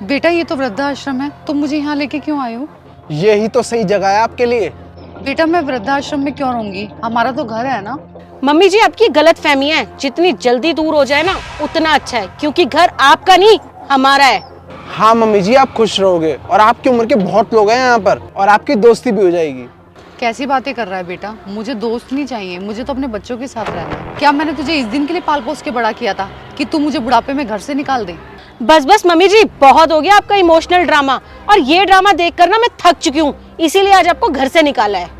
बेटा ये तो वृद्धाश्रम है, तुम मुझे यहाँ लेके क्यों आए हो? यही तो सही जगह है आपके लिए। बेटा मैं वृद्धाश्रम में क्यों रहूंगी, हमारा तो घर है ना। मम्मी जी आपकी गलत फहमी है, जितनी जल्दी दूर हो जाए ना उतना अच्छा है, क्योंकि घर आपका नहीं हमारा है। हाँ मम्मी जी, आप खुश रहोगे और आपकी उम्र के बहुत लोग हैं यहाँ पर और आपकी दोस्ती भी हो जाएगी। कैसी बातें कर रहा है बेटा, मुझे दोस्त नहीं चाहिए, मुझे तो अपने बच्चों के साथ रहना है। क्या मैंने तुझे इस दिन के लिए पाल पोस के बड़ा किया था कि तू मुझे बुढ़ापे में घर से निकाल दे? बस बस मम्मी जी, बहुत हो गया आपका इमोशनल ड्रामा, और ये ड्रामा देखकर ना मैं थक चुकी हूँ, इसीलिए आज आपको घर से निकाला है।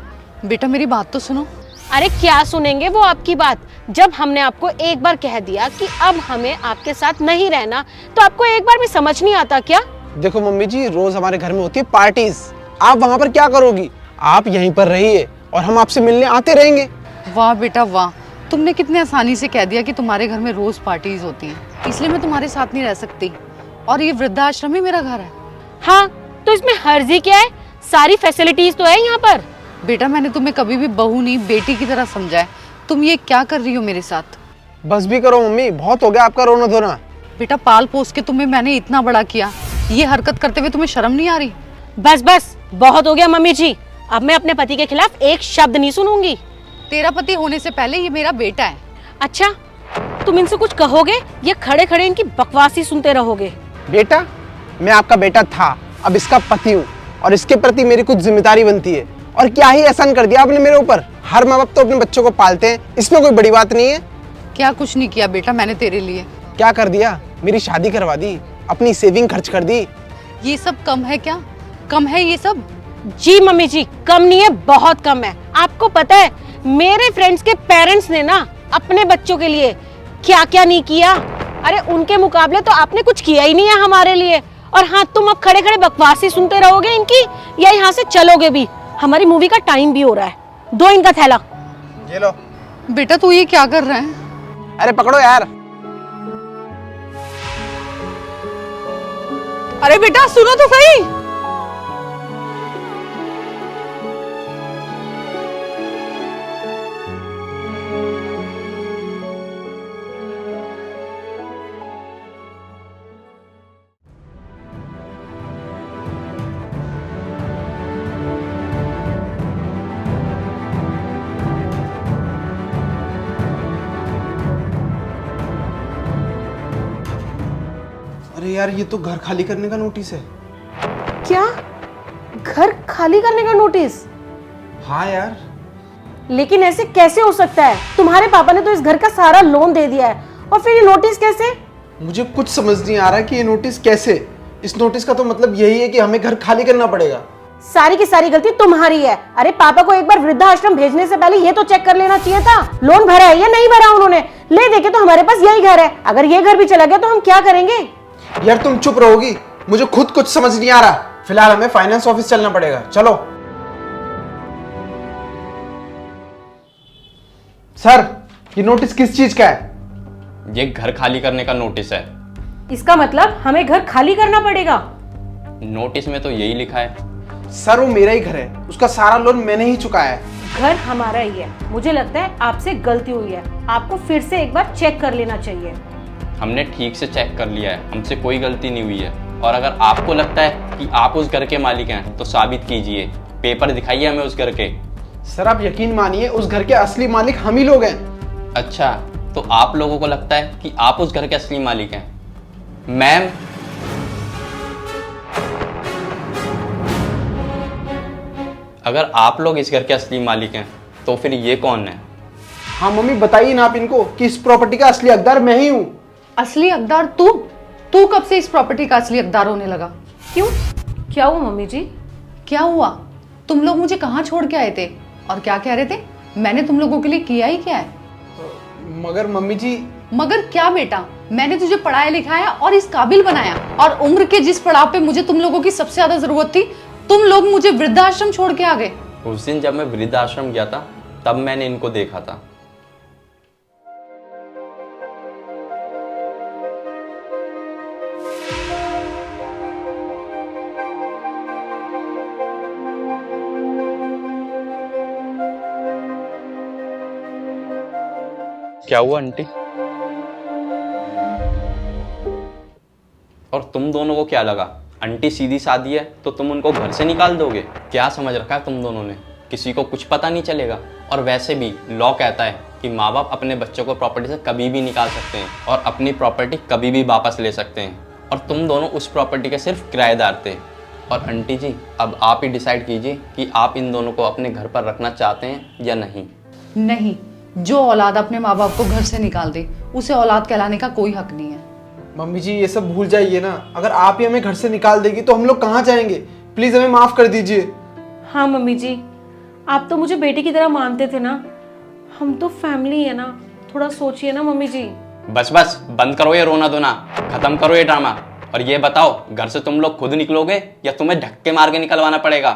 बेटा मेरी बात तो सुनो। अरे क्या सुनेंगे वो आपकी बात, जब हमने आपको एक बार कह दिया कि अब हमें आपके साथ नहीं रहना, तो आपको एक बार भी समझ नहीं आता क्या? देखो मम्मी जी, रोज हमारे घर में होती है पार्टीज, आप वहाँ पर क्या करोगी? आप यहीं पर रहिए और हम आपसे मिलने आते रहेंगे। वाह बेटा वाह, तुमने कितने आसानी से कह दिया कि तुम्हारे घर में रोज पार्टीज होती हैं, इसलिए मैं तुम्हारे साथ नहीं रह सकती, और ये वृद्धाश्रम ही मेरा घर है। हाँ तो इसमें हर्जी क्या है, सारी फैसिलिटीज तो है यहाँ पर। बेटा मैंने तुम्हें कभी भी बहू नहीं बेटी की तरह समझा है, तुम ये क्या कर रही हो मेरे साथ? बस भी करो मम्मी, बहुत हो गया आपका रोना धोना। बेटा पाल पोस के तुम्हें मैंने इतना बड़ा किया, ये हरकत करते हुए तुम्हें शर्म नहीं आ रही? बस बस बहुत हो गया मम्मी जी, अब मैं अपने पति के खिलाफ एक शब्द नहीं सुनूंगी। तेरा पति होने से पहले ये मेरा बेटा है। अच्छा तुम इनसे कुछ कहोगे या खड़े खड़े इनकी बकवासी सुनते रहोगे? बेटा मैं आपका बेटा था, अब इसका पति हूँ और इसके प्रति मेरी कुछ जिम्मेदारी बनती है। और क्या ही एहसान कर दिया आपने मेरे ऊपर, हर माँ बाप तो अपने बच्चों को पालते हैं, इसमें कोई बड़ी बात नहीं है। क्या कुछ नहीं किया बेटा मैंने तेरे लिए? क्या कर दिया? मेरी शादी करवा दी, अपनी सेविंग खर्च कर दी। ये सब कम है क्या? कम है ये सब? जी मम्मी जी कम नहीं है, बहुत कम है। आपको पता है मेरे फ्रेंड्स के पेरेंट्स ने ना अपने बच्चों के लिए क्या क्या नहीं किया, अरे उनके मुकाबले तो आपने कुछ किया ही नहीं है हमारे लिए। और हाँ तुम अब खड़े खड़े बकवासी सुनते रहोगे इनकी, या यहाँ से चलोगे भी? हमारी मूवी का टाइम भी हो रहा है, दो इनका थैला। ये लो। बेटा तू ये क्या कर रहा है? अरे पकड़ो यार। अरे बेटा सुनो तो सही। अरे यार ये तो घर खाली करने का नोटिस है। क्या घर खाली करने का नोटिस? हाँ यार। लेकिन ऐसे कैसे हो सकता है, तुम्हारे पापा ने तो इस घर का सारा लोन दे दिया है, और फिर ये नोटिस कैसे? मुझे कुछ समझ नहीं आ रहा कि ये नोटिस कैसे। इस नोटिस का तो मतलब यही है कि हमें घर खाली करना पड़ेगा। सारी की सारी गलती तुम्हारी है। अरे पापा को एक बार वृद्धाश्रम भेजने से पहले ये तो चेक कर लेना चाहिए था, लोन भरा है या नहीं भरा उन्होंने। ले देखे तो हमारे पास यही घर है, अगर ये घर भी चला गया तो हम क्या करेंगे? यार तुम चुप रहोगी, मुझे खुद कुछ समझ नहीं आ रहा। फिलहाल हमें फाइनेंस ऑफिस चलना पड़ेगा, चलो। सर ये नोटिस किस चीज का है? ये घर खाली करने का नोटिस है। इसका मतलब हमें घर खाली करना पड़ेगा? नोटिस में तो यही लिखा है। सर वो मेरा ही घर है, उसका सारा लोन मैंने ही चुकाया है। घर हमारा ही है। मुझे लगता है आपसे गलती हुई है, आपको फिर से एक बार चेक कर लेना चाहिए। हमने ठीक से चेक कर लिया है, हमसे कोई गलती नहीं हुई है। और अगर आपको लगता है कि आप उस घर के मालिक हैं तो साबित कीजिए, पेपर दिखाइए हमें उस घर के। सर आप यकीन मानिए, उस घर के असली मालिक हम ही लोग हैं। अच्छा तो आप लोगों को लगता है कि आप उस घर के असली मालिक हैं? मैम अगर आप लोग इस घर के असली मालिक हैं तो फिर ये कौन है? हाँ मम्मी बताइए ना आप इनको कि इस प्रॉपर्टी का असली हकदार मैं ही हूँ। असली हकदार तू? तू कब से इस प्रॉपर्टी का असली हकदार होने लगा? क्यों, क्या हुआ मम्मी जी? क्या हुआ? तुम लोग मुझे कहाँ छोड़ के आए थे और क्या कह रहे थे? मैंने तुम लोगों के लिए किया ही क्या है? मगर मम्मी जी। मगर क्या बेटा, मैंने तुझे पढ़ाया लिखाया और इस काबिल बनाया, और उम्र के जिस पड़ाव पे मुझे तुम लोगों की सबसे ज्यादा जरूरत थी, तुम लोग मुझे वृद्धाश्रम छोड़ के आ गए। उस दिन जब मैं वृद्धाश्रम गया था तब मैंने इनको देखा था। क्या हुआ आंटी? और तुम दोनों को क्या लगा, आंटी सीधी सादी है तो तुम उनको घर से निकाल दोगे? क्या समझ रखा है तुम दोनों ने, किसी को कुछ पता नहीं चलेगा? और वैसे भी लॉ कहता है कि माँ बाप अपने बच्चों को प्रॉपर्टी से कभी भी निकाल सकते हैं और अपनी प्रॉपर्टी कभी भी वापस ले सकते हैं। और तुम दोनों उस प्रॉपर्टी के सिर्फ किराएदार थे। और आंटी जी, अब आप ही डिसाइड कीजिए कि आप इन दोनों को अपने घर पर रखना चाहते हैं या नहीं। नहीं, जो औलाद अपने माँ बाप को घर से निकाल दे उसे औलाद कहलाने का कोई हक नहीं है। मम्मी जी ये सब भूल जाइए ना, अगर आप ही हमें घर से निकाल देगी तो हम लोग कहाँ जाएंगे? प्लीज हमें माफ कर दीजिए। हाँ मम्मी जी, आप तो मुझे बेटी की तरह मानते थे ना, हम तो फैमिली है ना, थोड़ा सोचिए ना मम्मी जी। बस बस, बंद करो ये रोना धोना, खत्म करो ये ड्रामा। और ये बताओ, घर से तुम लोग खुद निकलोगे या तुम्हें धक्के मार के निकलवाना पड़ेगा?